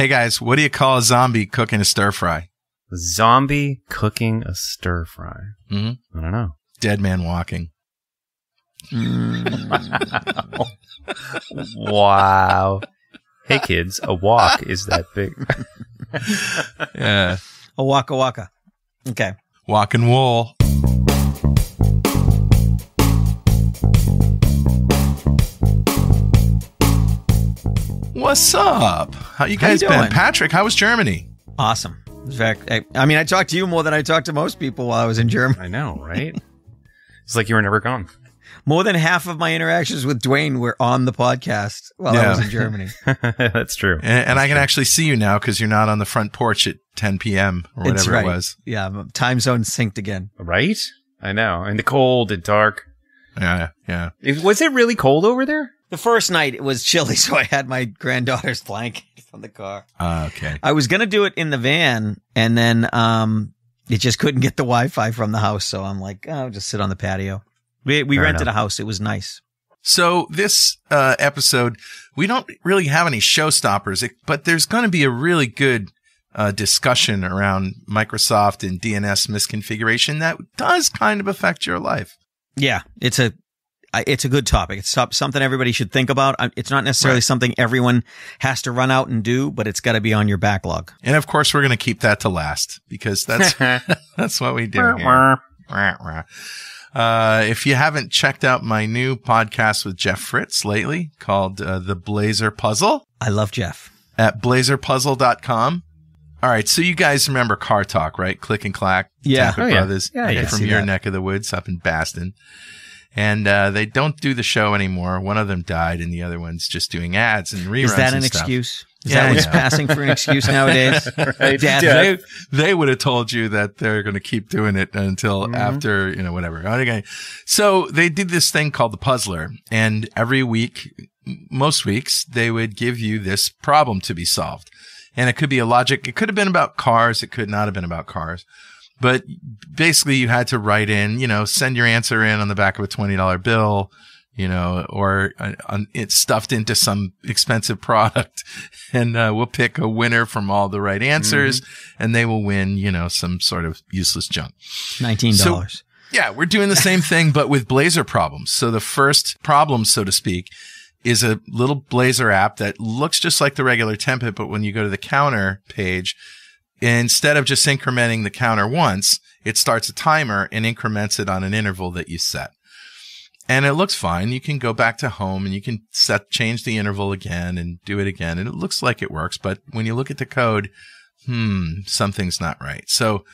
Hey guys, what do you call a zombie cooking a stir fry? Zombie cooking a stir fry. Mm-hmm. I don't know. Dead man walking. Wow. Hey kids, a wok is that big. Yeah. A waka waka. Okay. Walking wool. What's up? How you guys been? Patrick, how was Germany? Awesome. In fact, I mean, I talked to you more than I talked to most people while I was in Germany. I know, right? It's like you were never gone. More than half of my interactions with Dwayne were on the podcast while I was in Germany. That's true. And I can actually see you now because you're not on the front porch at 10 p.m. or whatever it was. Yeah, time zone synced again. Right? I know. And the cold and dark. Yeah. Was it really cold over there? The first night it was chilly, so I had my granddaughter's blanket from the car. Okay. I was going to do it in the van, and then it just couldn't get the Wi-Fi from the house, so I'm like, oh, I'll just sit on the patio. We rented a house. It was nice. So this episode, we don't really have any showstoppers, but there's going to be a really good discussion around Microsoft and DNS misconfiguration that does kind of affect your life. Yeah, it's a good topic. It's something everybody should think about. It's not necessarily something everyone has to run out and do, but it's got to be on your backlog. And of course, we're going to keep that to last because that's that's what we do here. If you haven't checked out my new podcast with Jeff Fritz lately called The Blazer Puzzle. I love Jeff. At blazerpuzzle.com. All right, so you guys remember Car Talk, right? Click and Clack. Yeah. Tappet Brothers from your that. neck of the woods up in Baston. And they don't do the show anymore. One of them died, and the other one's just doing ads and reruns. Is that an stuff. Excuse? Is that what's passing for an excuse nowadays? Right. They would have told you that they're going to keep doing it until after, whatever. Okay. So they did this thing called the Puzzler, and every week, most weeks, they would give you this problem to be solved. And it could be a logic. It could have been about cars. It could not have been about cars. But basically, you had to write in, send your answer in on the back of a $20 bill, or it's stuffed into some expensive product. And we'll pick a winner from all the right answers, and they will win, some sort of useless junk. $19. So, yeah, we're doing the same thing, but with Blazor problems. So the first problem, so to speak, is a little Blazor app that looks just like the regular template, but when you go to the counter page, instead of just incrementing the counter once, it starts a timer and increments it on an interval that you set. And it looks fine. You can go back to home and you can change the interval again and do it again. And it looks like it works. But when you look at the code, something's not right. So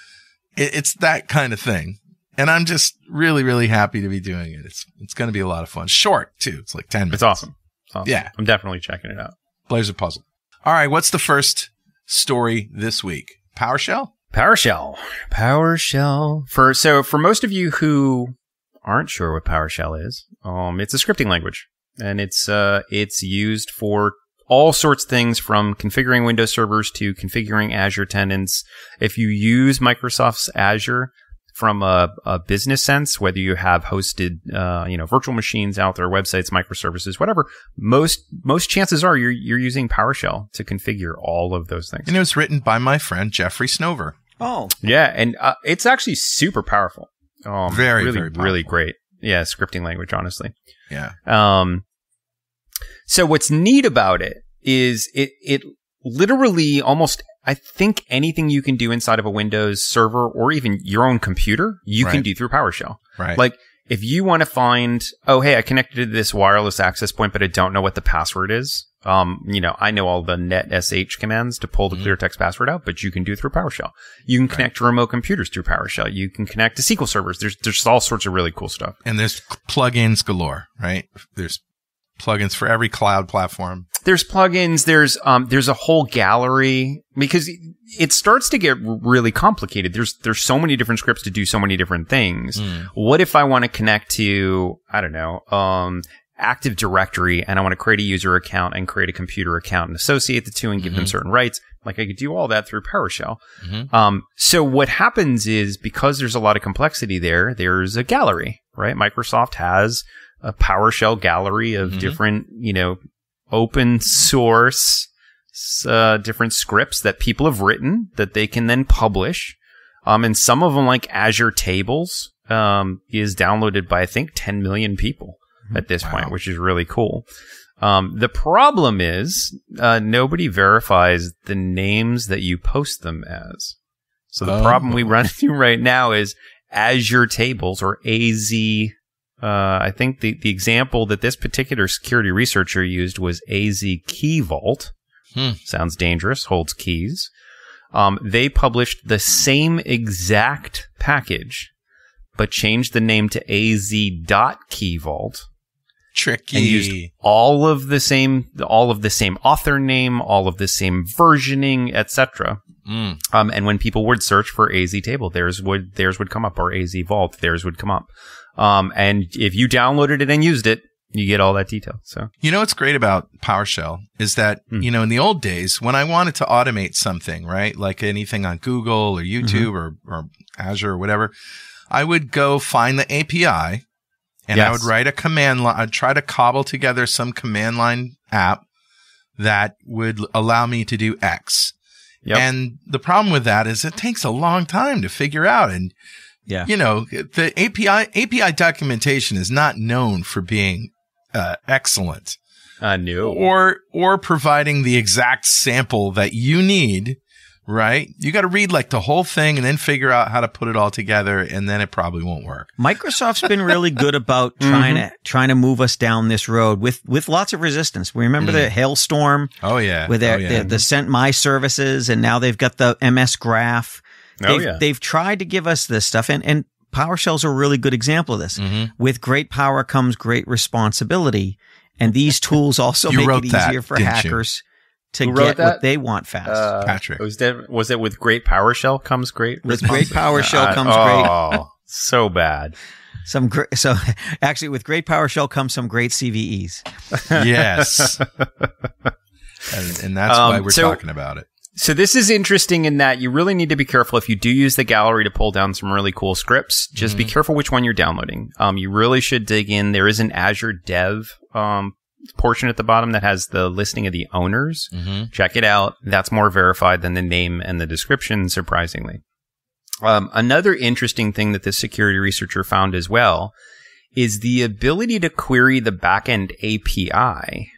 it's that kind of thing. And I'm just really, really happy to be doing it. It's going to be a lot of fun. Short too. It's like 10 minutes. It's awesome. Yeah. I'm definitely checking it out. Blazor Puzzle. All right. What's the first story this week? PowerShell? PowerShell. For most of you who aren't sure what PowerShell is, it's a scripting language, and it's used for all sorts of things from configuring Windows servers to configuring Azure tenants. If you use Microsoft's Azure from a business sense, whether you have hosted, virtual machines out there, websites, microservices, whatever, most chances are you're using PowerShell to configure all of those things. And it was written by my friend Jeffrey Snover. Oh, yeah, and it's actually super powerful. Very, really, very powerful. Really great. Yeah, scripting language, honestly. Yeah. So what's neat about it is it literally almost, I think anything you can do inside of a Windows server or even your own computer, you can do through PowerShell. Right. Like if you want to find, oh, hey, I connected to this wireless access point, but I don't know what the password is. I know all the net sh commands to pull the clear text password out, but you can do it through PowerShell. You can connect to remote computers through PowerShell. You can connect to SQL servers. There's all sorts of really cool stuff. And there's plugins galore, right? There's plugins for every cloud platform. There's plugins. There's a whole gallery because it starts to get really complicated. There's so many different scripts to do so many different things. What if I want to connect to, I don't know, Active Directory, and I want to create a user account and create a computer account and associate the two and give them certain rights? Like I could do all that through PowerShell. So what happens is because there's a lot of complexity there's a gallery, right? Microsoft has a PowerShell gallery of different, open source different scripts that people have written that they can then publish. And some of them, like Azure Tables, is downloaded by, I think, 10 million people at this point, which is really cool. The problem is nobody verifies the names that you post them as. So the problem we run into right now is Azure Tables, or AZ. I think the example that this particular security researcher used was AZ Key Vault. Sounds dangerous, holds keys. They published the same exact package, but changed the name to AZ.KeyVault. Tricky. And used all of the same author name, all of the same versioning, etc. And when people would search for AZ Table, theirs would come up, or AZ Vault, theirs would come up. And if you downloaded it and used it, you get all that detail. So, you know what's great about PowerShell is that, you know, in the old days when I wanted to automate something, right, like anything on Google or YouTube or Azure or whatever, I would go find the API and I would write a command line. I'd try to cobble together some command line app that would allow me to do X. Yep. And the problem with that is it takes a long time to figure out. And, you know, the API documentation is not known for being excellent. No. Or providing the exact sample that you need, right? You got to read like the whole thing and then figure out how to put it all together, and then it probably won't work. Microsoft's been really good about trying to move us down this road with lots of resistance. We remember the Hailstorm. Oh yeah. With the Sent My services, and now they've got the MS Graph. They've tried to give us this stuff, and PowerShell's a really good example of this. With great power comes great responsibility, and these tools also make it easier for hackers to get what they want fast. Patrick. Was it with great PowerShell comes great responsibility? With great PowerShell comes great. Oh, so bad. So actually, with great PowerShell comes some great CVEs. Yes. and that's why we're talking about it. So this is interesting in that you really need to be careful if you do use the gallery to pull down some really cool scripts. Just be careful which one you're downloading. You really should dig in. There is an Azure Dev portion at the bottom that has the listing of the owners. Check it out. That's more verified than the name and the description, surprisingly. Another interesting thing that this security researcher found as well is the ability to query the backend API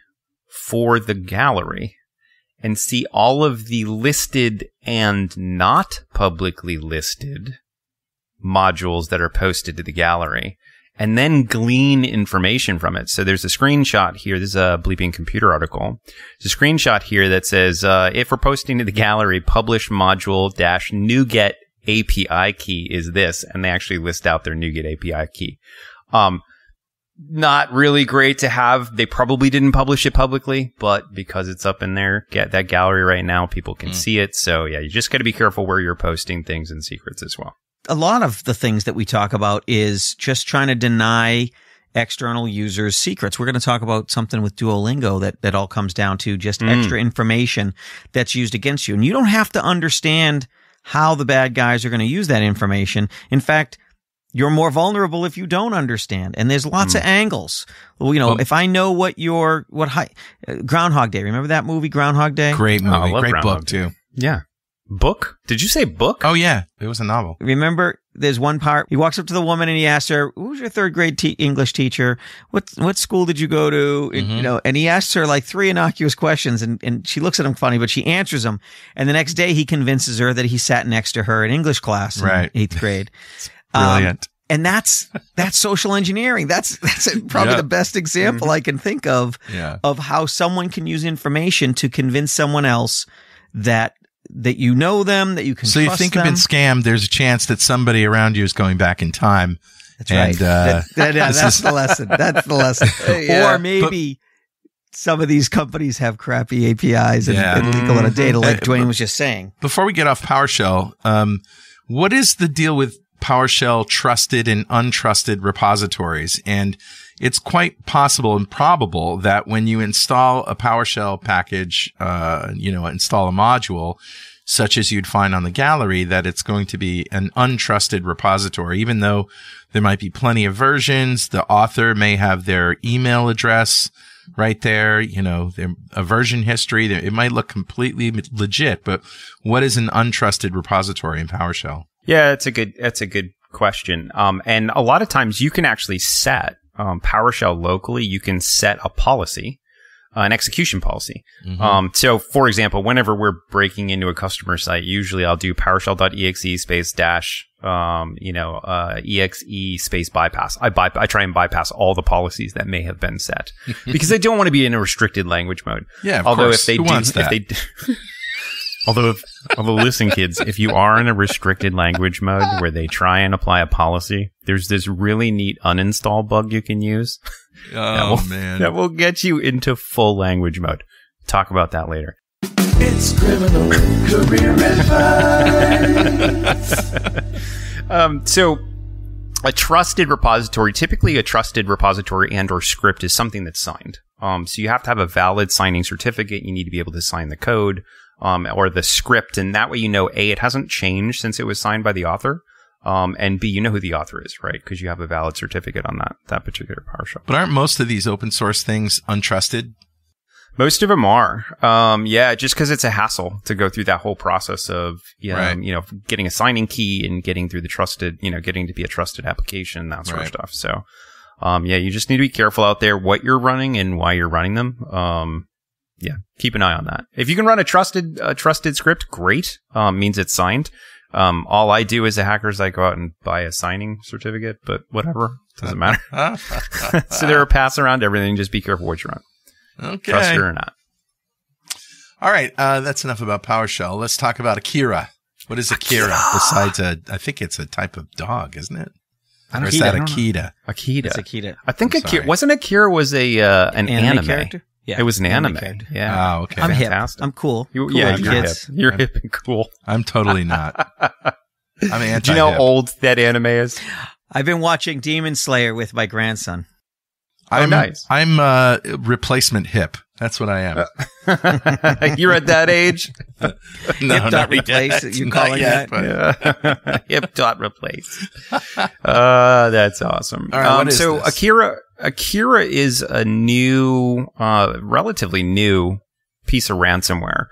for the gallery and see all of the listed and not publicly listed modules that are posted to the gallery, and then glean information from it. So there's a screenshot here. This is a Bleeping Computer article. There's a screenshot here that says, if we're posting to the gallery, publish module - NuGet API key is this. And they actually list out their NuGet API key. Not really great to have. They probably didn't publish it publicly, but because it's up in there, that gallery right now, people can see it. So yeah, you just got to be careful where you're posting things and secrets as well. A lot of the things that we talk about is just trying to deny external users secrets. We're going to talk about something with Duolingo that all comes down to just extra information that's used against you. And you don't have to understand how the bad guys are going to use that information. In fact, you're more vulnerable if you don't understand. And there's lots of angles. Well, you know, if I know Groundhog Day, remember that movie, Groundhog Day? Great movie. Great book too. Yeah. Book? Did you say book? Oh yeah. It was a novel. Remember, there's one part, he walks up to the woman and he asks her, who's your third grade English teacher? What school did you go to? And, you know, and he asks her like 3 innocuous questions, and she looks at him funny, but she answers them. And the next day he convinces her that he sat next to her in English class in 8th grade. Brilliant. And that's social engineering. That's probably the best example I can think of how someone can use information to convince someone else that you know them, that you can trust them. So you think you've been scammed, there's a chance that somebody around you is going back in time. That's right. That's the lesson. That's the lesson. Or maybe some of these companies have crappy APIs and leak a lot of data, like Dwayne was just saying. Before we get off PowerShell, what is the deal with PowerShell trusted and untrusted repositories? And it's quite possible and probable that when you install a PowerShell package, install a module such as you'd find on the gallery, that it's going to be an untrusted repository, even though there might be plenty of versions. The author may have their email address right there. You know, a version history. It might look completely legit, but what is an untrusted repository in PowerShell? Yeah, that's a good question. And a lot of times you can actually set PowerShell locally. You can set a policy, an execution policy. So, for example, whenever we're breaking into a customer site, usually I'll do PowerShell.exe space dash, exe space bypass. I try and bypass all the policies that may have been set because I don't want to be in a restricted language mode. Yeah, of course. Who wants that? Although, listen, kids, if you are in a restricted language mode where they try and apply a policy, there's this really neat uninstall bug you can use. Man. That will get you into full language mode. Talk about that later. It's criminal career advice. So a trusted repository, typically a trusted repository and or script is something that's signed. So you have to have a valid signing certificate. You need to be able to sign the code. Or the script, and that way you know, A, it hasn't changed since it was signed by the author, and B, you know who the author is, right? Because you have a valid certificate on that particular PowerShell. But aren't most of these open source things untrusted? Most of them are. Just because it's a hassle to go through that whole process of, getting a signing key and getting through the trusted, getting to be a trusted application, that sort of stuff. So, you just need to be careful out there what you're running and why you're running them. Keep an eye on that. If you can run a trusted script, great. Means it's signed. All I do as a hacker is I go out and buy a signing certificate, but whatever. Doesn't matter. So there are paths around everything. Just be careful what you run. Okay. Trust it or not. All right. That's enough about PowerShell. Let's talk about Akira. What is Akira? Besides I think it's a type of dog, isn't it? Or is that Akita? Akita. It's Akita. I think Akira wasn't Akira was an anime character. Yeah, it was an anime. Yeah. Oh, okay. I'm fantastic. hip. I'm cool. You're kids. hip. You're hip and cool. I'm totally not. I'm anti-hip. Do you know how old that anime is? I've been watching Demon Slayer with my grandson. Nice. I'm replacement hip. That's what I am. You're at that age? No, not replace. yet. You calling yet, that? but... Hip dot replace. That's awesome. All right, what is this? Akira is a new, relatively new piece of ransomware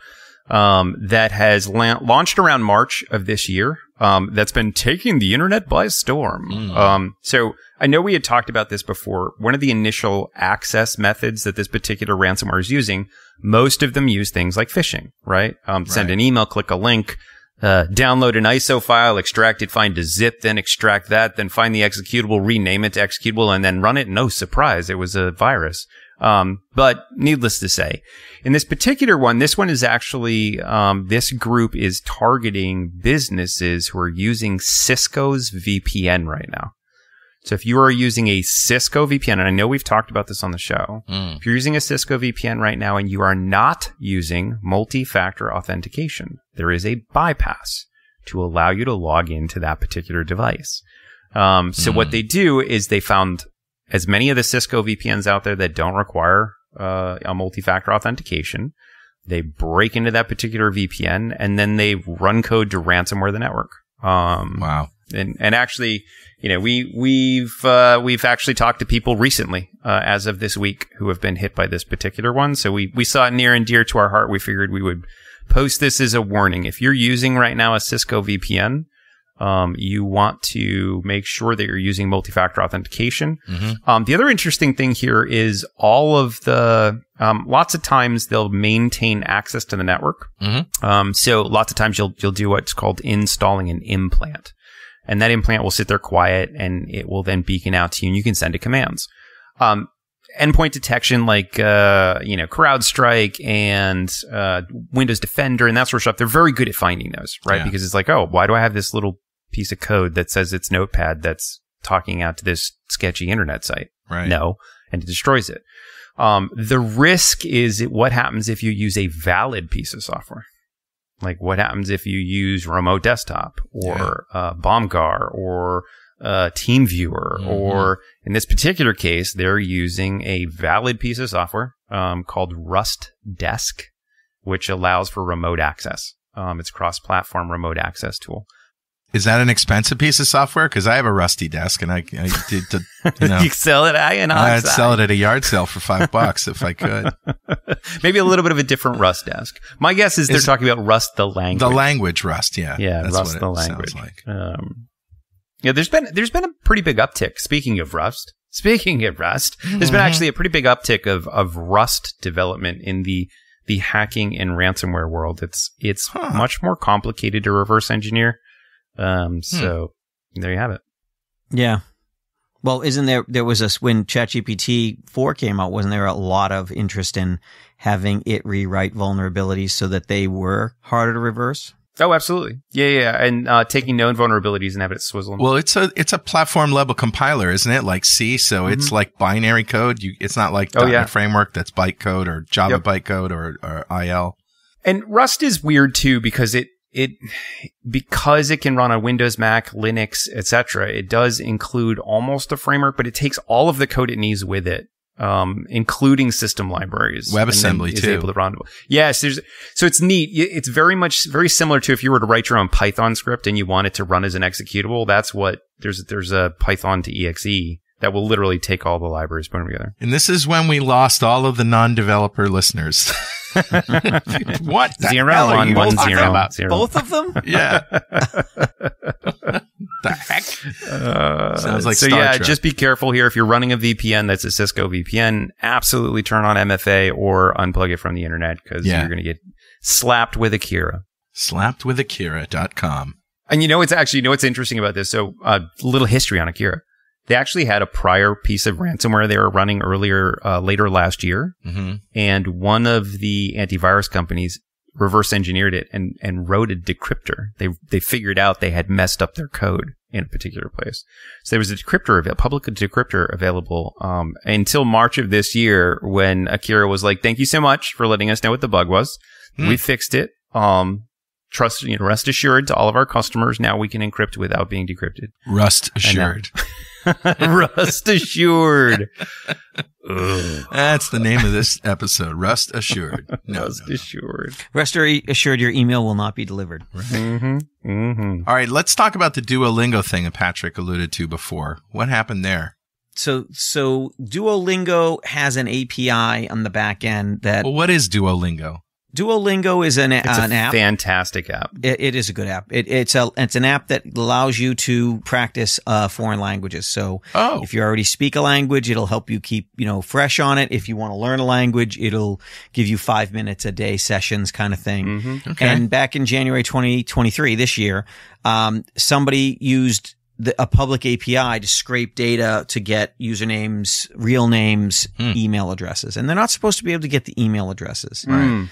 that has launched around March of this year. That's been taking the internet by storm. So I know we had talked about this before. One of the initial access methods that this particular ransomware is using, most of them use things like phishing, right? Send an email, click a link, download an ISO file, extract it, find a zip, then extract that, then find the executable, rename it to executable, and then run it. No surprise, it was a virus. But needless to say, in this particular one, this one is actually, this group is targeting businesses who are using Cisco's VPN right now. So if you are using a Cisco VPN, and I know we've talked about this on the show, if you're using a Cisco VPN right now and you are not using multi-factor authentication, there is a bypass to allow you to log into that particular device. So what they do is they found as many of the Cisco VPNs out there that don't require a multi-factor authentication. They break into that particular VPN and then they run code to ransomware the network. Wow. And actually, we've actually talked to people recently, as of this week, who have been hit by this particular one. So we saw it near and dear to our heart. We figured we would post this as a warning. If you're using right now a Cisco VPN, you want to make sure that you're using multi-factor authentication. The other interesting thing here is all of the, lots of times they'll maintain access to the network. So lots of times you'll do what's called installing an implant. And that implant will sit there quiet and it will then beacon out to you and you can send it commands. Endpoint detection like, CrowdStrike and, Windows Defender and that sort of stuff. They're very good at finding those, right? Yeah. Because it's like, oh, why do I have this little piece of code that says it's Notepad that's talking out to this sketchy internet site? Right. No. And it destroys it. The risk is what happens if you use a valid piece of software. Like what happens if you use Remote Desktop or BombGuard or TeamViewer, or in this particular case, they're using a valid piece of software called Rust Desk, which allows for remote access. It's a cross-platform remote access tool. Is that an expensive piece of software? Because I have a rusty desk, and I did, You sell it at I'd sell it at a yard sale for $5 if I could. Maybe a little bit of a different Rust desk. My guess is they're talking about Rust the language. The language Rust, yeah. Yeah, that's Rust what the it language. sounds like. Yeah, there's been a pretty big uptick. Speaking of Rust, there's been actually a pretty big uptick of Rust development in the hacking and ransomware world. It's much more complicated to reverse engineer. So there you have it. Yeah. Well, there was when ChatGPT 4 came out, wasn't there a lot of interest in having it rewrite vulnerabilities so that they were harder to reverse? Oh, absolutely. Yeah. And taking known vulnerabilities and having it swizzle them. Well, it's a platform level compiler, isn't it? Like C, so it's like binary code. It's not like .NET Framework that's bytecode or Java bytecode or IL. And Rust is weird too because because it can run on Windows, Mac, Linux, etc. It does include almost a framework, but it takes all of the code it needs with it, including system libraries, WebAssembly too. Able to run. Yes, so it's neat. It's very similar to if you were to write your own Python script and you want it to run as an executable. That's what there's a Python to exe that will literally take all the libraries, put them together. And this is when we lost all of the non-developer listeners. What the 0, hell are 1, you 1, talking 0, about? 0. Both of them? Yeah. The heck? Sounds like so. Star Yeah, Trek. just be careful here. If you're running a VPN that's a Cisco VPN, absolutely turn on MFA or unplug it from the internet because you're going to get slapped with Akira. Slappedwithakira.com. And what's interesting about this? So a little history on Akira. They actually had a prior piece of ransomware they were running later last year. Mm-hmm. And one of the antivirus companies reverse engineered it and wrote a decryptor. They figured out they had messed up their code in a particular place. So there was a public decryptor available, until March of this year when Akira was like, thank you so much for letting us know what the bug was. We fixed it. Rest assured to all of our customers. Now we can encrypt without being decrypted. Rust assured. Rust assured. That's the name of this episode. Rust assured. Rust assured. Rest assured your email will not be delivered. Right. Mm-hmm. Mm-hmm. All right, let's talk about the Duolingo thing that Patrick alluded to before. What happened there? So Duolingo has an API on the back end that. Well, what is Duolingo? Duolingo is an app. Fantastic app. It is a good app. It's an app that allows you to practice foreign languages. So if you already speak a language, it'll help you keep fresh on it. If you want to learn a language, it'll give you 5 minutes a day sessions kind of thing. Mm-hmm. Okay. And back in January 2023, this year, somebody used a public API to scrape data to get usernames, real names, email addresses. And they're not supposed to be able to get the email addresses. Right.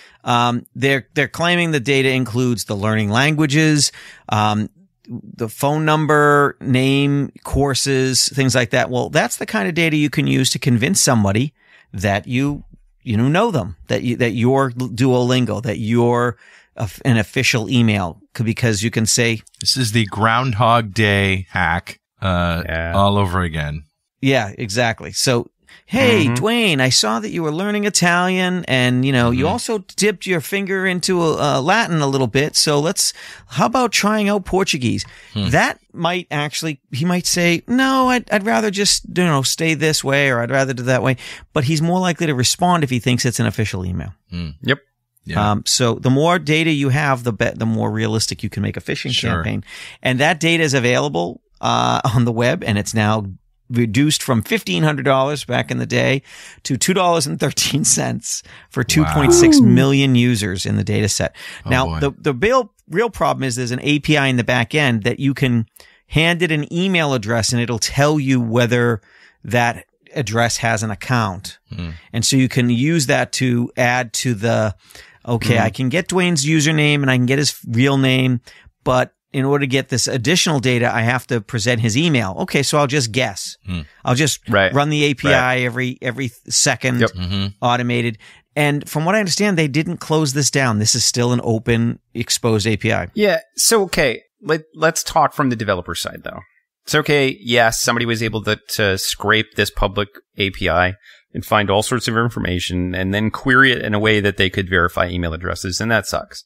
They're claiming the data includes the learning languages, the phone number, name, courses, things like that. Well, that's the kind of data you can use to convince somebody that you know them, that you're Duolingo, that you're an official email, because you can say, this is the Groundhog Day hack all over again. Yeah, exactly. So, hey, Dwayne, I saw that you were learning Italian and, you also dipped your finger into Latin a little bit. So how about trying out Portuguese? That might he might say, no, I'd rather just, stay this way, or I'd rather do that way. But he's more likely to respond if he thinks it's an official email. Yep. Yeah. So the more data you have, the more realistic you can make a phishing campaign. And that data is available on the web, and it's now reduced from $1,500 back in the day to $2.13 for 2.6 million users in the data set. Now, the real problem is there's an API in the back end that you can hand it an email address, and it'll tell you whether that address has an account. And so you can use that to add to the, I can get Dwayne's username and I can get his real name, but in order to get this additional data, I have to present his email. Okay, so I'll just guess. I'll just run the API every second, automated. And from what I understand, they didn't close this down. This is still an open, exposed API. Yeah. So, let's talk from the developer side, though. It's yes, somebody was able to scrape this public API and find all sorts of information and then query it in a way that they could verify email addresses, and that sucks.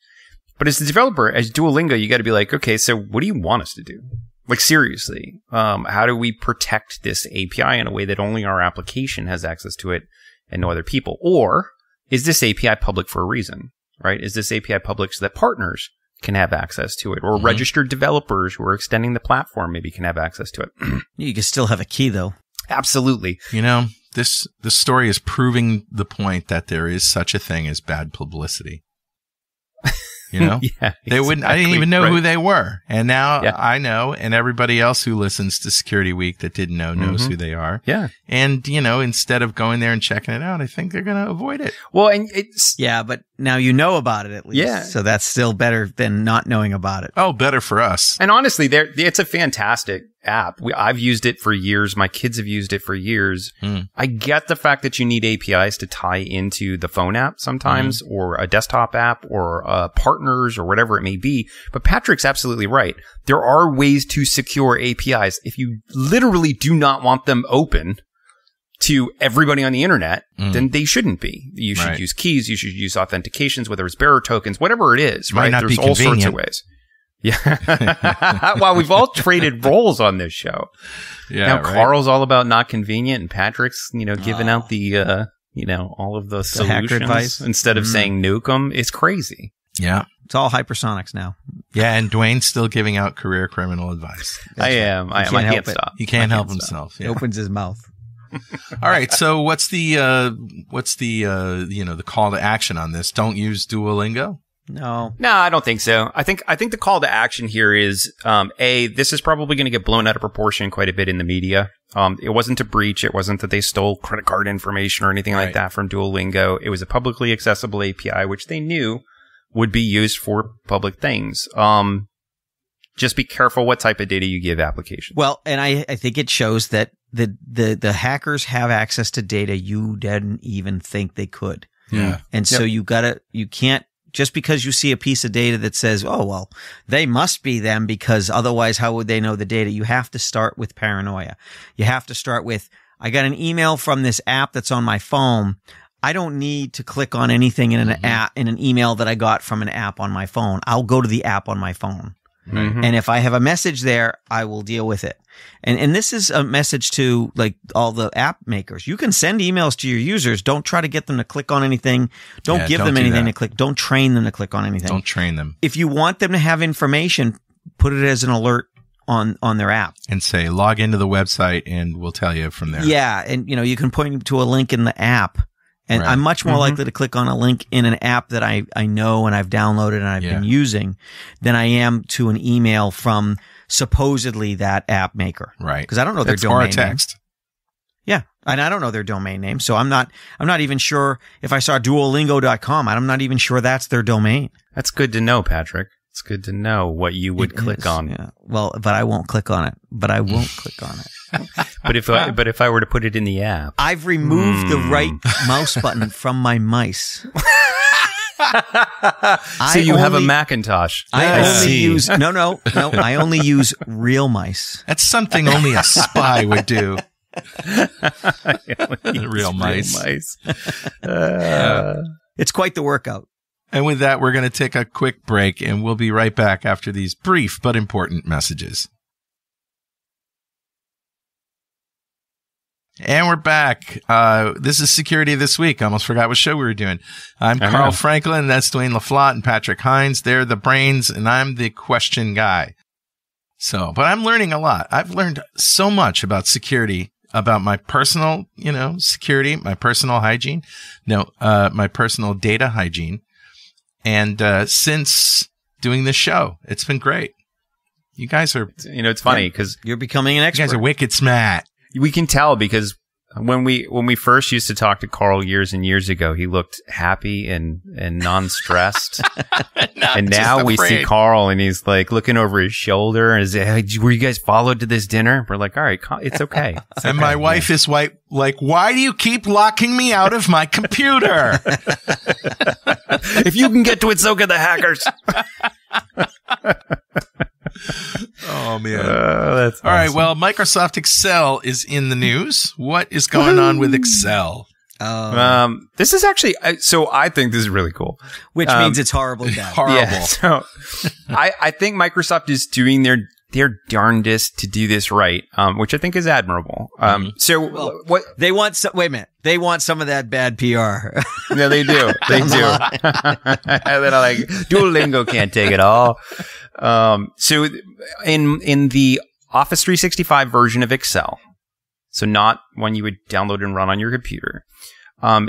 But as a developer, as Duolingo, you got to be like, okay, so what do you want us to do? Like, seriously, how do we protect this API in a way that only our application has access to it and no other people? Or is this API public for a reason, right? Is this API public so that partners can have access to it, or registered developers who are extending the platform maybe can have access to it? You can still have a key, though. Absolutely. You know, this story is proving the point that there is such a thing as bad publicity. You know, yeah, they wouldn't. I didn't even know who they were, and now Yeah. I know, and everybody else who listens to Security Week that didn't know knows who they are. Yeah, and you know, instead of going there and checking it out, I think they're going to avoid it. well, and it's Yeah, but now you know about it at least. Yeah. So that's still better than not knowing about it. Oh, better for us. and honestly, it's a fantastic app. I've used it for years. My kids have used it for years. I get the fact that you need APIs to tie into the phone app sometimes, or a desktop app, or partners, or whatever it may be. But Patrick's absolutely right. There are ways to secure APIs. If you literally do not want them open to everybody on the internet, then they shouldn't be. You should Right. use keys. You should use authentications, whether it's bearer tokens, whatever it is, Might right? not There's be all sorts of convenient. ways. Yeah. Well, we've all traded roles on this show. Yeah, Now right. Carl's all about not convenient, and Patrick's, giving out the, all of the hacker solutions advice. instead of saying nuke 'em. It's crazy. Yeah, It's all hypersonics now. yeah, and Dwayne's still giving out career criminal advice. I am. I can't can't help it. stop. He can't I help can't stop. himself. He Yeah. opens his mouth. All right. So what's the the call to action on this? Don't use Duolingo. No. No, I don't think so. I think the call to action here is, this is probably going to get blown out of proportion quite a bit in the media. It wasn't a breach. It wasn't that they stole credit card information or anything like Right. that from Duolingo. It was a publicly accessible API, which they knew would be used for public things. Just be careful what type of data you give applications. Well, and I think it shows that the hackers have access to data you didn't even think they could. Yeah. And so you can't, just because you see a piece of data that says, oh, well, they must be them, because otherwise how would they know the data? You have to start with paranoia. You have to start with, I got an email from this app that's on my phone. I don't need to click on anything in an app, in an email that I got from an app on my phone. I'll go to the app on my phone. Mhm. And if I have a message there, I will deal with it. And this is a message to like all the app makers. You can send emails to your users. Don't try to get them to click on anything. Don't Yeah, give don't them do anything that. to click. Don't train them to click on anything. Don't train them If you want them to have information, put it as an alert on their app. and say log into the website, and we'll tell you from there. Yeah. And you can point to a link in the app. And Right. I'm much more likely to click on a link in an app that I know and I've downloaded and I've been using than I am to an email from supposedly that app maker. Right. Because I don't know their That's or domain a text. name. Yeah. And I don't know their domain name. So I'm not even sure if I saw duolingo.com, I'm not even sure that's their domain. That's good to know, Patrick. It's good to know what you would It click is, on. Yeah. Well, but I won't click on it. But I won't click on it. But if I were to put it in the app, I've removed the right mouse button from my mice. so you have a Macintosh. I only see. use no. I only use real mice. That's something only a spy would do. Real mice. It's quite the workout. And with that, we're going to take a quick break, and we'll be right back after these brief but important messages. And we're back. This is Security This Week. I almost forgot what show we were doing. I'm Carl Franklin. That's Dwayne LaFlotte and Patrick Hines. They're the brains, and I'm the question guy. So, but I'm learning a lot. I've learned so much about security, about my personal, security, my personal hygiene. My personal data hygiene. And since doing this show, it's been great. You guys are, It's funny because You're becoming an you expert. guys are wicked smart. we can tell because when we first used to talk to Carl years and years ago, he looked happy and non-stressed. And now we see Carl and he's like looking over his shoulder and is, hey, were you guys followed to this dinner? We're like, all right, it's okay. It's And okay. my wife is like, why do you keep locking me out of my computer? If you can get to it, so can the hackers. Oh, man. That's All right. awesome. Well, Microsoft Excel is in the news. What is going on with Excel? This is actually, so I think this is really cool. Which means it's horribly bad. Horrible. Yeah, so I think Microsoft is doing their darndest to do this right, which I think is admirable. So what They want wait a minute. They want some of that bad PR. Yeah, they do. They do. And then like Duolingo can't take it all. So in the Office 365 version of Excel, so not one you would download and run on your computer,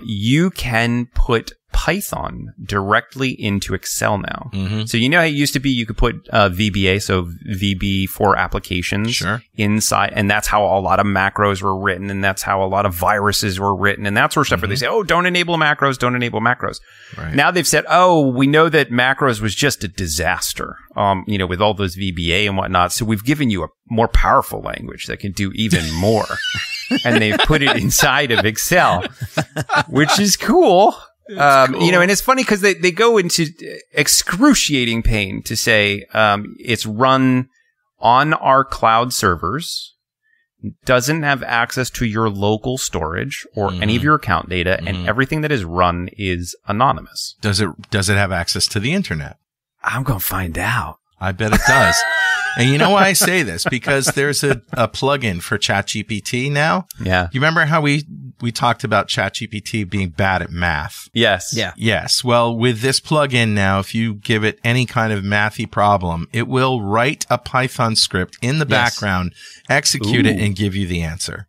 you can put Python directly into Excel now. Mm-hmm. So you know how it used to be you could put VBA, so VB for applications inside, and that's how a lot of macros were written, and that's how a lot of viruses were written, and that sort of stuff, where they say, oh, don't enable macros, don't enable macros. Right. Now they've said, oh, we know that macros was just a disaster, with all those VBA and whatnot, so we've given you a more powerful language that can do even more. And they've put it inside of Excel, which is cool. Cool. And it's funny because they go into excruciating pain to say it's run on our cloud servers, doesn't have access to your local storage or any of your account data, and everything that is run is anonymous. Does it have access to the internet? I'm going to find out. I bet it does. And you know why I say this? Because there's a plugin for ChatGPT now. Yeah. You remember how we talked about ChatGPT being bad at math? Yes. Yeah. Yes. Well, with this plugin now, if you give it any kind of mathy problem, it will write a Python script in the background, execute it, and give you the answer.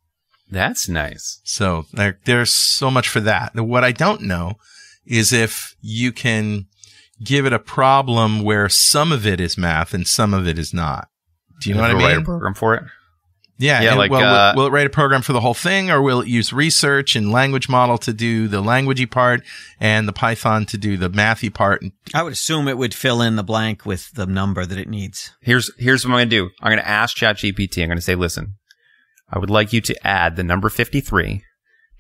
That's nice. So there's so much for that. What I don't know is if you can give it a problem where some of it is math and some of it is not. Do you know what I mean? Write a program for it? Yeah. Will it write a program for the whole thing, or will it use research and language model to do the languagey part and the Python to do the mathy part? I would assume it would fill in the blank with the number that it needs. Here's what I'm going to do. I'm going to ask ChatGPT. I'm going to say, listen, I would like you to add the number 53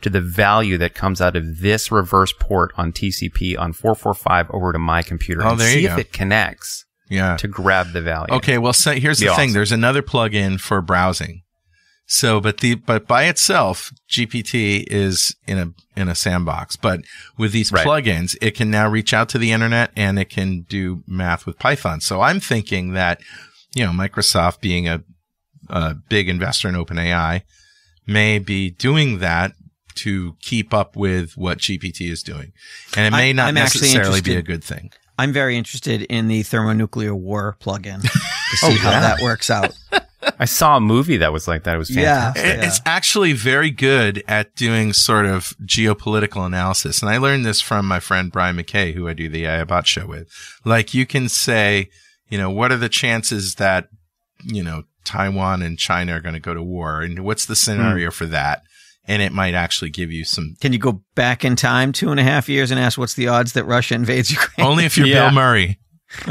to the value that comes out of this reverse port on TCP on 445 over to my computer and see if it connects to grab the value. Okay, well, so here's the thing. There's another plugin for browsing. So, but by itself, GPT is in a sandbox. But with these plugins, it can now reach out to the internet and it can do math with Python. So I'm thinking that, Microsoft being a big investor in OpenAI may be doing that to keep up with what GPT is doing. And it may not necessarily be a good thing. I'm very interested in the thermonuclear war plugin to see how that works out. I saw a movie that was like that. It was fantastic. Yeah. It's actually very good at doing sort of geopolitical analysis. And I learned this from my friend Brian McKay, who I do the AI Bot show with. Like, you can say, what are the chances that, Taiwan and China are going to go to war? And what's the scenario for that? And it might actually give you some. Can you go back in time 2.5 years and ask what's the odds that Russia invades Ukraine? Only if you're Bill Murray.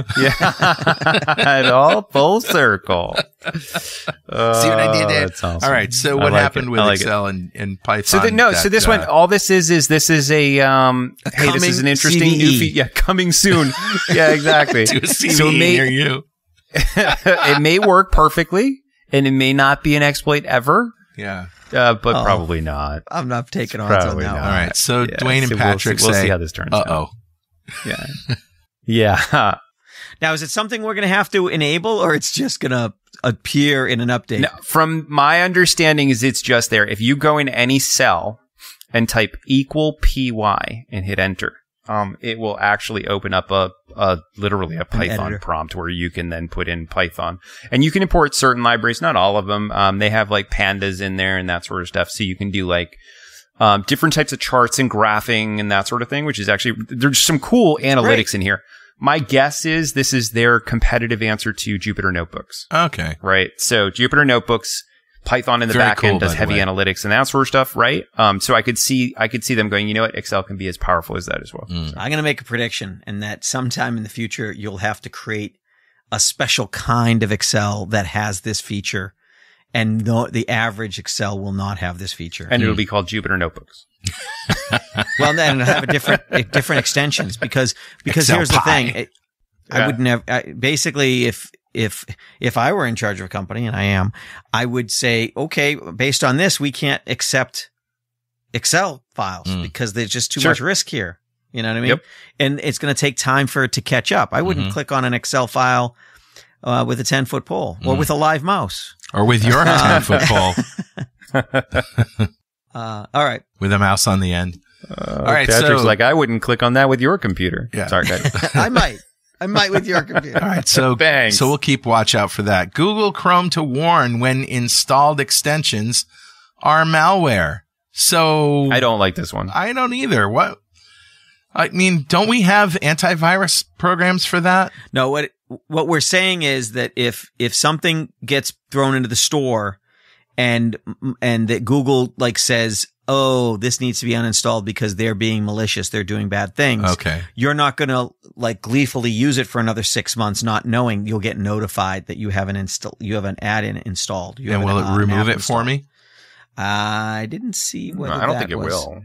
At all full circle. See what I did there? That's awesome. All right. So what happened with Excel and Python? So this one, all this is this is a hey, this is an interesting CVE. new feature. Yeah, coming soon. Yeah, exactly. To a CVE near you. It may work perfectly, and it may not be an exploit ever. Yeah. But probably not. I'm not taking on Probably that not. one. All right. So Dwayne and Patrick we'll say, see how this turns out. Uh-oh. Yeah. Yeah. Now, is it something we're going to have to enable, or it's just going to appear in an update? No, from my understanding is it's just there. If you go in any cell and type =py and hit enter, it will actually open up literally a Python prompt where you can then put in Python, and you can import certain libraries, not all of them. They have like pandas in there and that sort of stuff. So you can do like, different types of charts and graphing and that sort of thing, which is actually, there's some cool analytics in here. My guess is this is their competitive answer to Jupyter Notebooks. Okay. Right. So Jupyter Notebooks, Python in the back end does heavy analytics and that sort of stuff, right? So I could see them going, you know what, Excel can be as powerful as that as well. So I'm going to make a prediction, and that sometime in the future you'll have to create a special kind of Excel that has this feature, and the average Excel will not have this feature. And it'll be called Jupyter Notebooks. Well, then it'll have different extensions because Excel here's pie. the thing. I would never, basically, if I were in charge of a company, and I am, I would say, okay, based on this, we can't accept Excel files because there's just too Sure. much risk here. You know what I mean? Yep. And it's going to take time for it to catch up. I wouldn't click on an Excel file with a 10-foot pole or with a live mouse. Or with your 10-foot pole. All right. With a mouse on the end. All right, Patrick's so like, I wouldn't click on that with your computer. Yeah. Sorry, guys. I might with your computer. all right, so Thanks. so we'll keep watch out for that. Google Chrome to warn when installed extensions are malware. So I don't like this one. I don't either. What? I mean, don't we have antivirus programs for that? No, what we're saying is that if something gets thrown into the store and that Google like says, oh, this needs to be uninstalled because they're being malicious, they're doing bad things. Okay. You're not going to like gleefully use it for another 6 months, not knowing you'll get notified that you have an add-in installed. And will it remove it for me? I didn't see what I don't think it will.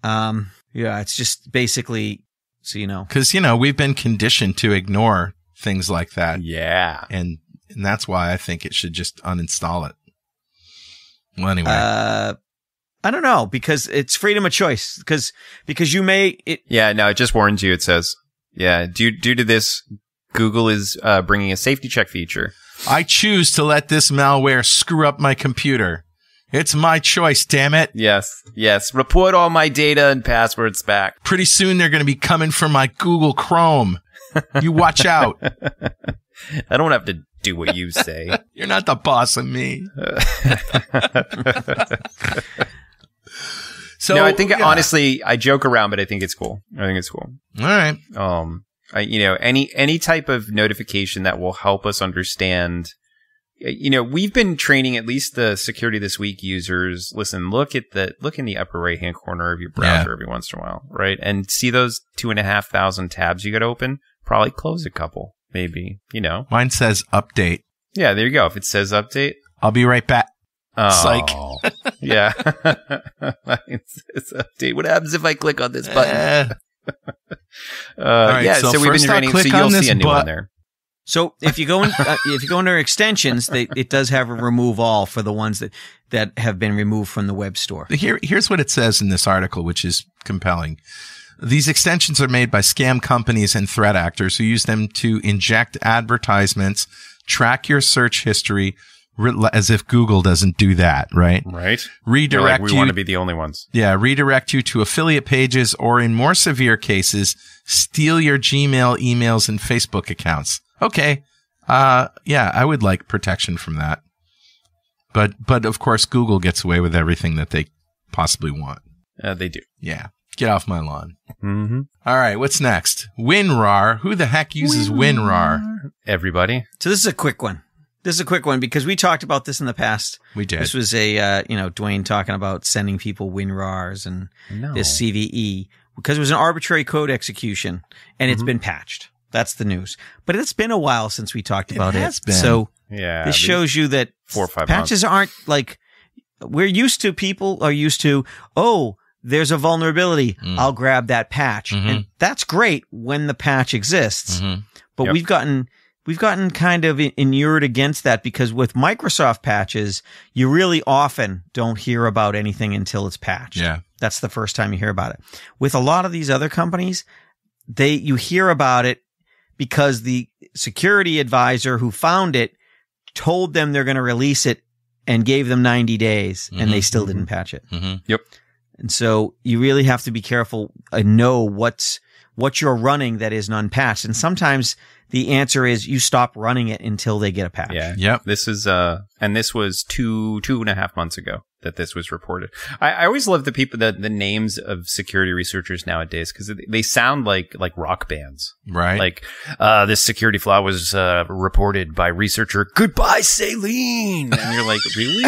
Yeah, it's just basically, so you know. Because, you know, we've been conditioned to ignore things like that. Yeah. And that's why I think it should just uninstall it. Well, anyway. I don't know, because it's freedom of choice. Because you may... Yeah, no, it just warns you. It says, yeah, due to this, Google is bringing a safety check feature. I choose to let this malware screw up my computer. It's my choice, damn it. Yes. Report all my data and passwords back. Pretty soon they're going to be coming for my Google Chrome. You watch out. I don't have to do what you say. You're not the boss of me. So no, I think honestly, I joke around, but I think it's cool. All right. Any type of notification that will help us understand. You know, we've been training at least the Security This Week users. Listen, look in the upper right hand corner of your browser every once in a while, right? And see those 2,500 tabs you got to open. Probably close a couple, maybe. You know, Mine says update. yeah, there you go. If it says update, I'll be right back. Psych. Yeah, it's update. What happens if I click on this button? right, yeah, so so we've been first I'll training. So click you'll on see this a new one there. So if you go under extensions, it does have a remove all for the ones that have been removed from the web store. Here's what it says in this article, which is compelling. These extensions are made by scam companies and threat actors who use them to inject advertisements, track your search history, as if Google doesn't do that, right? Right. Redirect we you. want to be the only ones. Yeah, redirect you to affiliate pages, or in more severe cases, steal your Gmail, emails, and Facebook accounts. Okay. Yeah, I would like protection from that. But of course, Google gets away with everything that they possibly want. They do. Yeah. Get off my lawn. Mm-hmm. All right, what's next? WinRAR. Who the heck uses WinRAR? Everybody. So this is a quick one. Because we talked about this in the past. We did. This was Dwayne talking about sending people WinRARs and this CVE because it was an arbitrary code execution and it's been patched. That's the news. But it's been a while since we talked about it. It has been. So Yeah. this shows you that 4 or 5 patches aren't like people are used to, oh, there's a vulnerability. I'll grab that patch. And that's great when the patch exists. But we've gotten kind of inured against that because with Microsoft patches, you really often don't hear about anything until it's patched. Yeah. That's the first time you hear about it. With a lot of these other companies, you hear about it because the security advisor who found it told them they're going to release it and gave them 90 days and they still didn't patch it. Yep. And so you really have to be careful and know what you're running that is unpatched. And sometimes the answer is you stop running it until they get a patch. Yeah. Yep. This is and this was 2.5 months ago that this was reported. I always love the names of security researchers nowadays because they sound like rock bands. Right. Like this security flaw was reported by researcher Goodbye Saline. And you're like, really?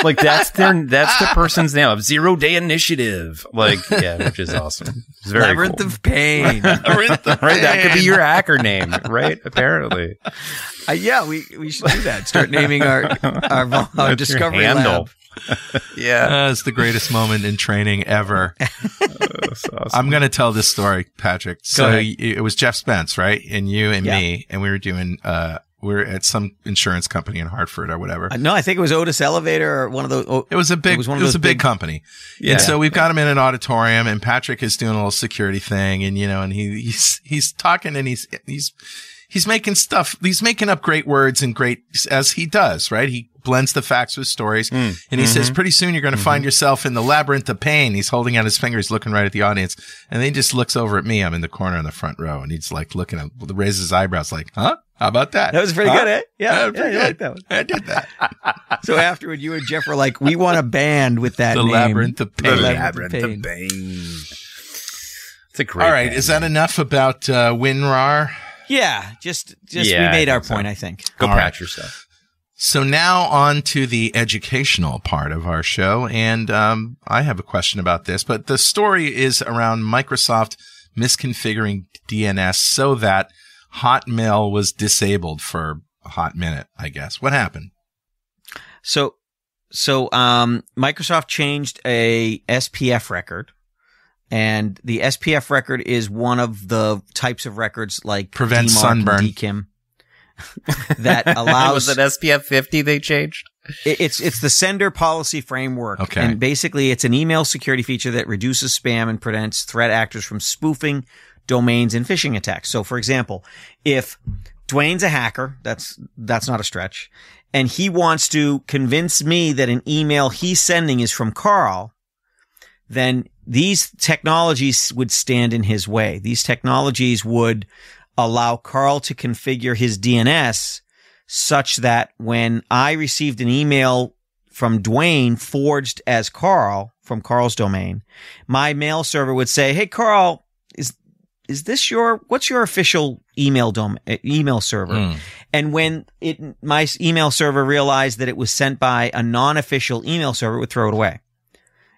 Like that's the person's name of 0 Day Initiative. Like, yeah, which is awesome. It's very Labyrinth cool. of Pain. Labyrinth of Right, that could be Pain. your hacker name, right? Apparently. Yeah, we should do that. Start naming our That's your discovery handle. lab. Yeah. It's the greatest moment in training ever. That's awesome. I'm going to tell this story, Patrick. So ahead. it was Jeff Spence, right? And you and Yeah. me, and we were doing We're at some insurance company in Hartford or whatever. No, I think it was Otis Elevator or one of those. It was a big company. Yeah. And so we've got him in an auditorium, and Patrick is doing a little security thing, and and he's talking, and he's making stuff. He's making up great words and great, as he does, right? He blends the facts with stories. And he says, pretty soon you're going to find yourself in the labyrinth of pain. He's holding out his fingers, looking right at the audience. And then he just looks over at me. I'm in the corner in the front row, and he's like looking at, raises his eyebrows like, huh? How about that? That was pretty good, eh? Yeah, you like that one. I did that. So afterward, you and Jeff were like, we want a band with that The name. Labyrinth of Pain. The Labyrinth of Pain. It's a great All right. band. Is that enough about WinRAR? Yeah, just Yeah, we I made our think so. point, I think. Go All patch right. yourself. So now on to the educational part of our show. And I have a question about this, but the story is around Microsoft misconfiguring DNS so that Hotmail was disabled for a hot minute, I guess. What happened? So Microsoft changed a SPF record, and the SPF record is one of the types of records like Prevents DMARC sunburn. and DKIM that allows. Was it SPF 50 they changed? It's the sender policy framework. Okay. And basically it's an email security feature that reduces spam and prevents threat actors from spoofing domains and phishing attacks. So for example, if Dwayne's a hacker, that's not a stretch, and he wants to convince me that an email he's sending is from Carl, then these technologies would stand in his way. These technologies would allow Carl to configure his DNS such that when I received an email from Dwayne forged as Carl from Carl's domain, my mail server would say, "Hey, Carl, is this what's your official email server?" And when my email server realized that it was sent by a non-official email server, it would throw it away.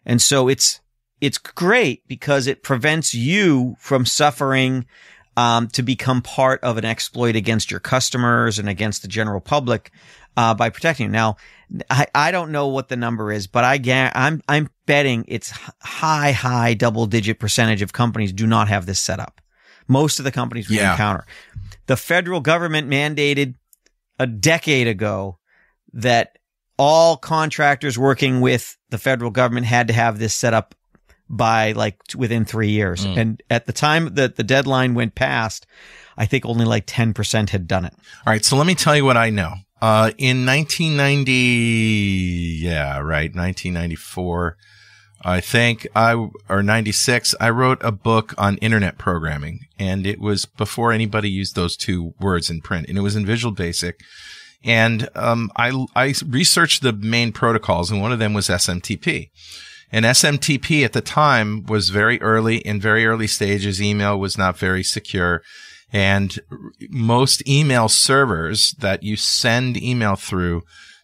And so it's great because it prevents you from suffering to become part of an exploit against your customers and against the general public by protecting you. Now, I don't know what the number is, but I'm betting it's high double-digit percentage of companies do not have this set up. Most of the companies we encounter. The federal government mandated a decade ago that all contractors working with the federal government had to have this set up by within 3 years. And at the time that the deadline went past, I think only 10% had done it. All right. So let me tell you what I know. In 1994, I think or 96, I wrote a book on internet programming, and it was before anybody used those two words in print, and it was in Visual Basic. And, I researched the main protocols, and one of them was SMTP. And SMTP at the time was very early stages. Email was not very secure. And most email servers that you send email through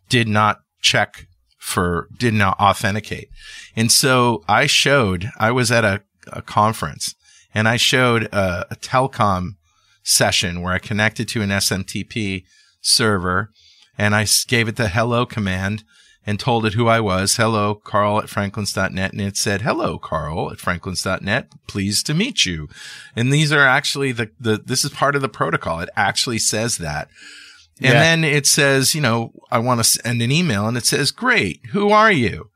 did not authenticate. And so I was at a conference, and I showed a telecom session where I connected to an SMTP server, and I gave it the hello command and told it who I was. Hello, Carl at franklins.net. And it said, "Hello, Carl at franklins.net. Pleased to meet you." And these are actually this is part of the protocol. It actually says that. And then it says, I want to send an email, and it says, "Great. Who are you?"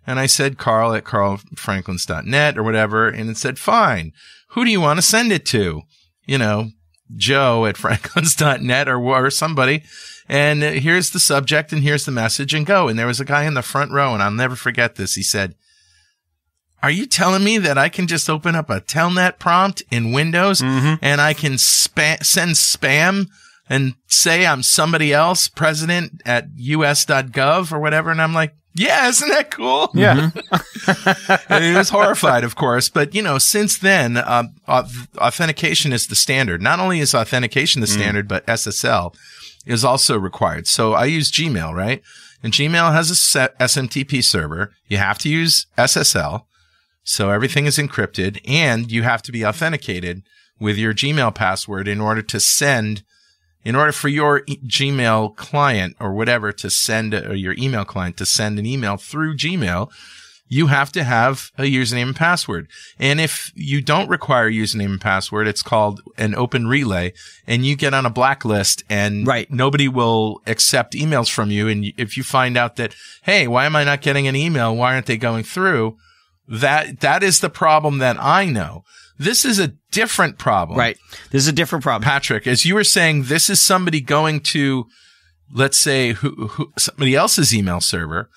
And I said, "Carl at carlfranklins.net," or whatever. And it said, "Fine. Who do you want to send it to?" Joe at franklins.net or somebody. And here's the subject, and here's the message, and go. And there was a guy in the front row, and I'll never forget this. He said, "Are you telling me that I can just open up a Telnet prompt in Windows and I can send spam and say I'm somebody else, president at us.gov or whatever?" And I'm like, "Yeah, isn't that cool?" Yeah. And he was horrified, of course. But, since then, authentication is the standard. Not only is authentication the standard, but SSL is also required. So I use Gmail, right? And Gmail has a SMTP server. You have to use SSL. So everything is encrypted, and you have to be authenticated with your Gmail password in order for your Gmail client or whatever to send, or your email client to send an email through Gmail. you have to have a username and password. And if you don't require a username and password, it's called an open relay, and you get on a blacklist and nobody will accept emails from you. And if you find out that, hey, why am I not getting an email? Why aren't they going through? That is the problem that I know. This is a different problem. Right. This is a different problem. Patrick, as you were saying, this is somebody going to, let's say, somebody else's email server,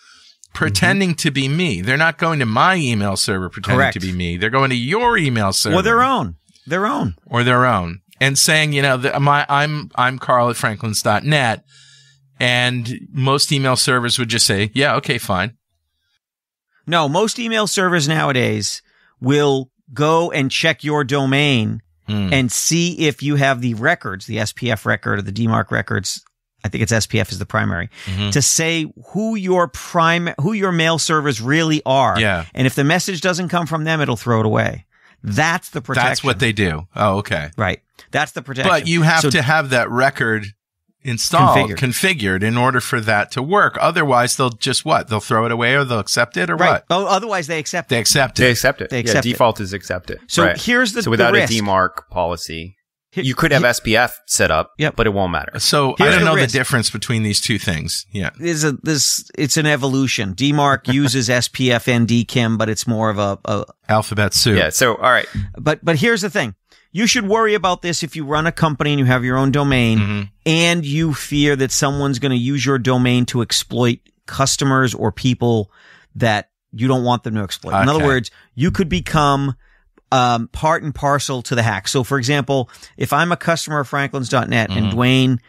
pretending to be me. They're not going to my email server pretending to be me. They're going to your email server. Or their own. Or their own. And saying, you know, I'm Carl at franklins.net. And most email servers would just say, yeah, okay, fine. No, most email servers nowadays will go and check your domain and see if you have the records, the SPF record or the DMARC records. I think it's SPF is the primary, to say who your mail servers really are. Yeah. And if the message doesn't come from them, it'll throw it away. That's the protection. That's what they do. Oh, okay. Right. That's the protection. But you have to have that record installed, configured in order for that to work. Otherwise, they'll just what? They'll throw it away or they'll accept it or what? Oh, otherwise they accept it. They accept it. They accept it. Default is accept it. So here's the So without the a risk. DMARC policy, you could have SPF set up, but it won't matter. So I don't know the difference between these two things. Yeah. It's an evolution. DMARC uses SPF and DKIM, but it's more of a alphabet soup. Yeah. So, all right. But here's the thing. You should worry about this if you run a company and you have your own domain and you fear that someone's going to use your domain to exploit customers or people that you don't want them to exploit. Okay. In other words, you could become part and parcel to the hack. So, for example, if I'm a customer of franklins.net and Dwayne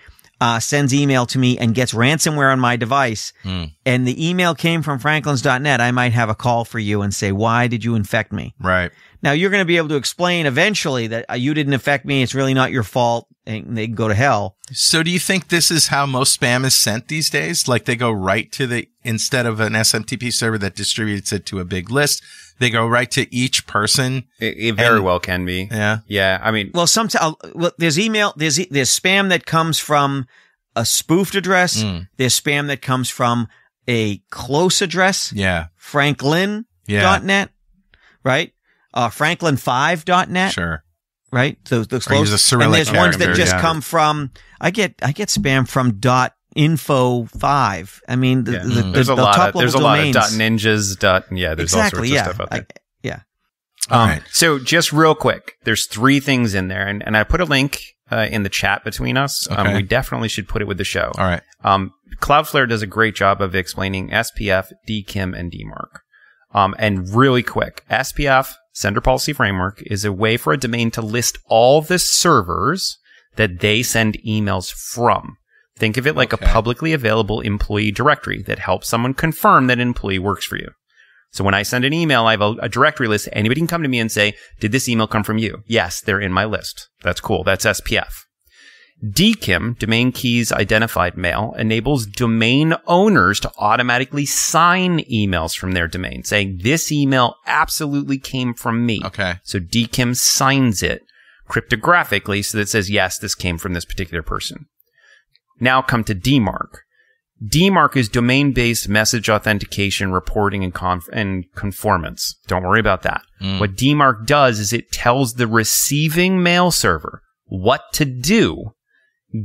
sends email to me and gets ransomware on my device and the email came from franklins.net, I might have a call for you and say, why did you infect me? Right. Now, you're going to be able to explain eventually that you didn't affect me. It's really not your fault. And they can go to hell. So do you think this is how most spam is sent these days? Like they go right to instead of an SMTP server that distributes it to a big list, they go right to each person? It very well can be. Yeah. Yeah. I mean, well, sometimes there's spam that comes from a spoofed address. There's spam that comes from a close address. Yeah. Franklin.net. Right. Franklin5.net. Sure. Right. Those close. And there's ones that just come from, I get spam from .info5. I mean, there's a lot of .ninjas. There's all sorts of stuff out there. All right. So just real quick, there's 3 things in there, and I put a link in the chat between us. Okay. We definitely should put it with the show. All right. Cloudflare does a great job of explaining SPF, DKIM, and DMARC. And really quick, SPF, Sender Policy Framework, is a way for a domain to list all the servers that they send emails from. Think of it like a publicly available employee directory that helps someone confirm that an employee works for you. So when I send an email, I have a directory list. Anybody can come to me and say, did this email come from you? Yes, they're in my list. That's cool. That's SPF. DKIM, Domain Keys Identified Mail, enables domain owners to automatically sign emails from their domain, saying this email absolutely came from me. Okay. So DKIM signs it cryptographically so that it says, yes, this came from this particular person. Now come to DMARC. DMARC is domain-based message authentication, reporting, and conformance. Don't worry about that. What DMARC does is it tells the receiving mail server what to do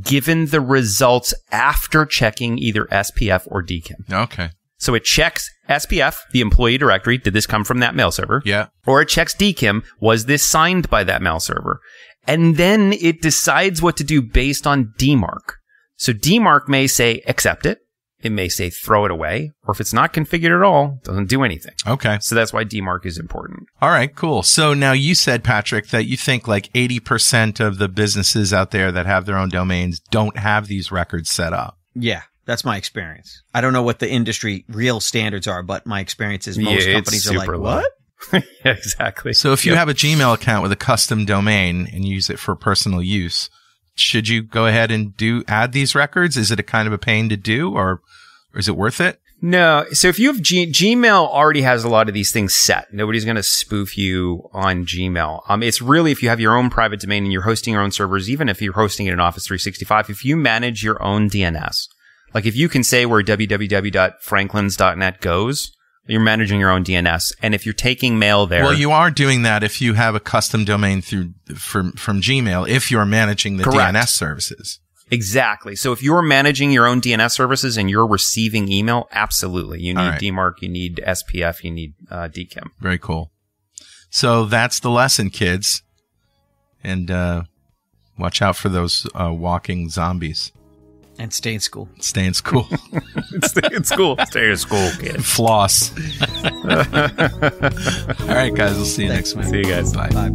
given the results after checking either SPF or DKIM. Okay. So it checks SPF, the employee directory. Did this come from that mail server? Yeah. Or it checks DKIM. Was this signed by that mail server? And then it decides what to do based on DMARC. So DMARC may say accept it. It may say throw it away. Or if it's not configured at all, it doesn't do anything. Okay. So that's why DMARC is important. All right, cool. So now you said, Patrick, that you think like 80% of the businesses out there that have their own domains don't have these records set up. Yeah, that's my experience. I don't know what the industry real standards are, but my experience is most companies are like, what? Yeah, exactly. So if you have a Gmail account with a custom domain and use it for personal use, should you go ahead and add these records? Is it a kind of a pain to do, or is it worth it? No. So if you have Gmail already has a lot of these things set. Nobody's going to spoof you on Gmail. It's really if you have your own private domain and you're hosting your own servers, even if you're hosting it in Office 365, if you manage your own DNS, like if you can say where www.franklins.net goes, You're managing your own DNS. And if you're taking mail there. Well, you are doing that if you have a custom domain from Gmail, if you're managing the Correct. DNS services. Exactly. So if you're managing your own DNS services and you're receiving email, absolutely. You need DMARC, you need SPF, you need DKIM. Very cool. So that's the lesson, kids. And watch out for those walking zombies. And stay in school. Stay in school. Stay in school. Stay in school, kid. Floss. All right, guys. We'll see you next week. See you guys. Bye. Bye.